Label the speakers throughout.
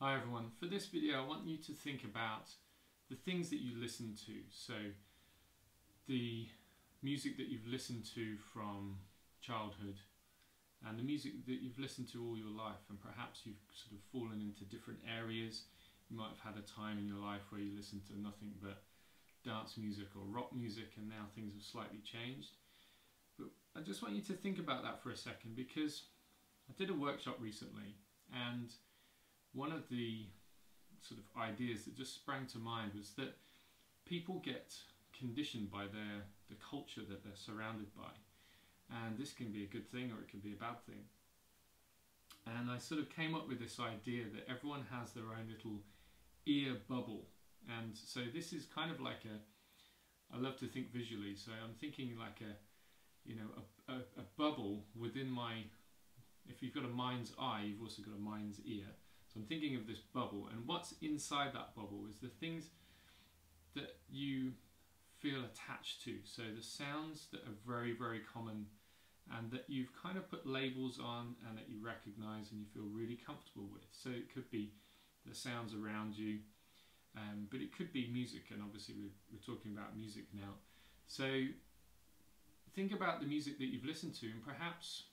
Speaker 1: Hi everyone, for this video I want you to think about the things that you listen to. So the music that you've listened to from childhood and the music that you've listened to all your life, and perhaps you've sort of fallen into different areas. You might have had a time in your life where you listened to nothing but dance music or rock music, and now things have slightly changed. But I just want you to think about that for a second, because I did a workshop recently, and one of the sort of ideas that just sprang to mind was that people get conditioned by the culture that they're surrounded by, and this can be a good thing or it can be a bad thing. And I sort of came up with this idea that everyone has their own little ear bubble, and so this is kind of like I love to think visually, so I'm thinking like a bubble within my, if you've got a mind's eye, you've also got a mind's ear. So I'm thinking of this bubble, and what's inside that bubble is the things that you feel attached to. So the sounds that are very, very common and that you've kind of put labels on and that you recognize and you feel really comfortable with. So it could be the sounds around you, but it could be music, and obviously we're talking about music now. So think about the music that you've listened to, and perhaps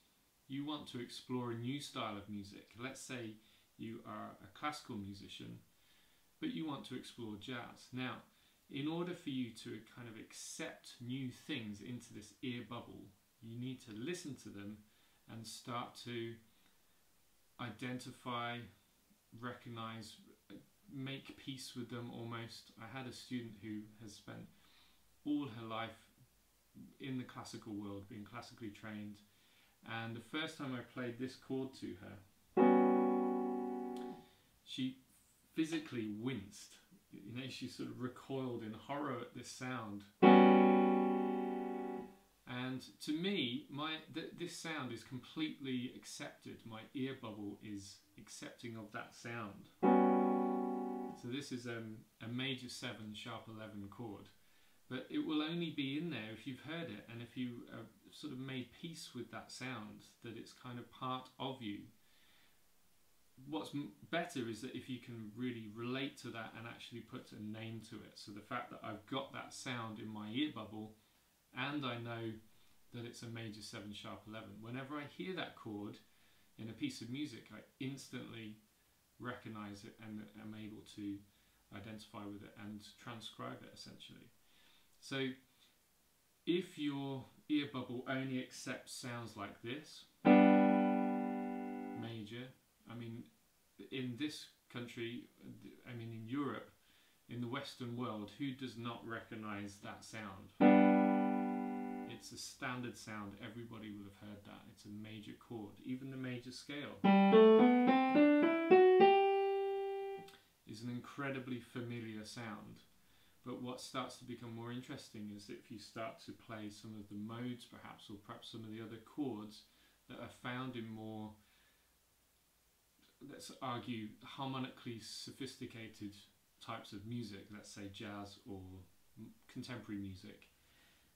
Speaker 1: you want to explore a new style of music. Let's say you are a classical musician, but you want to explore jazz. Now, in order for you to kind of accept new things into this ear bubble, you need to listen to them and start to identify, recognize, make peace with them almost. I had a student who has spent all her life in the classical world, being classically trained, and the first time I played this chord to her, she physically winced. You know, she sort of recoiled in horror at this sound. And to me, this sound is completely accepted. My ear bubble is accepting of that sound. So this is a major 7 sharp 11 chord, but it will only be in there if you've heard it, and if you sort of made peace with that sound, that it's kind of part of you. What's better is that if you can really relate to that and actually put a name to it. So the fact that I've got that sound in my ear bubble, and I know that it's a major 7 sharp 11. Whenever I hear that chord in a piece of music, I instantly recognize it and am able to identify with it and transcribe it essentially. So if your ear bubble only accepts sounds like this, major, I mean, in this country, I mean in Europe, in the Western world, who does not recognize that sound? It's a standard sound, everybody will have heard that. It's a major chord. Even the major scale is an incredibly familiar sound. But what starts to become more interesting is that if you start to play some of the modes perhaps, or perhaps some of the other chords that are found in more, let's argue, harmonically sophisticated types of music, let's say jazz or contemporary music.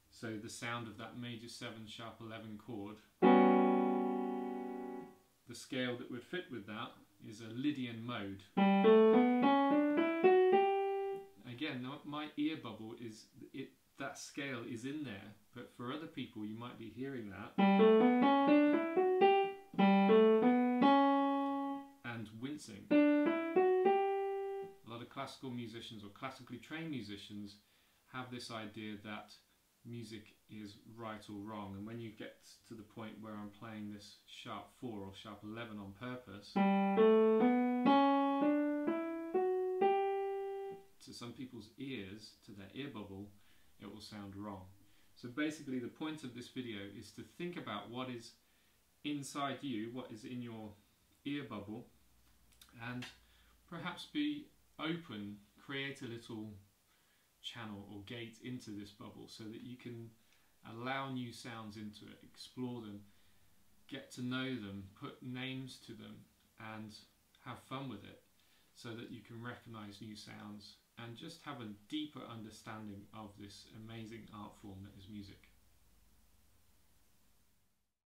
Speaker 1: So the sound of that major 7 sharp 11 chord, the scale that would fit with that is a Lydian mode. Again, my ear bubble is, that scale is in there, but for other people you might be hearing that and wincing. A lot of classical musicians or classically trained musicians have this idea that music is right or wrong, and when you get to the point where I'm playing this sharp 4 or sharp 11 on purpose, to some people's ears, to their ear bubble, it will sound wrong. So basically the point of this video is to think about what is inside you, what is in your ear bubble, and perhaps be open, create a little channel or gate into this bubble so that you can allow new sounds into it, explore them, get to know them, put names to them, and have fun with it, so that you can recognize new sounds and just have a deeper understanding of this amazing art form that is music.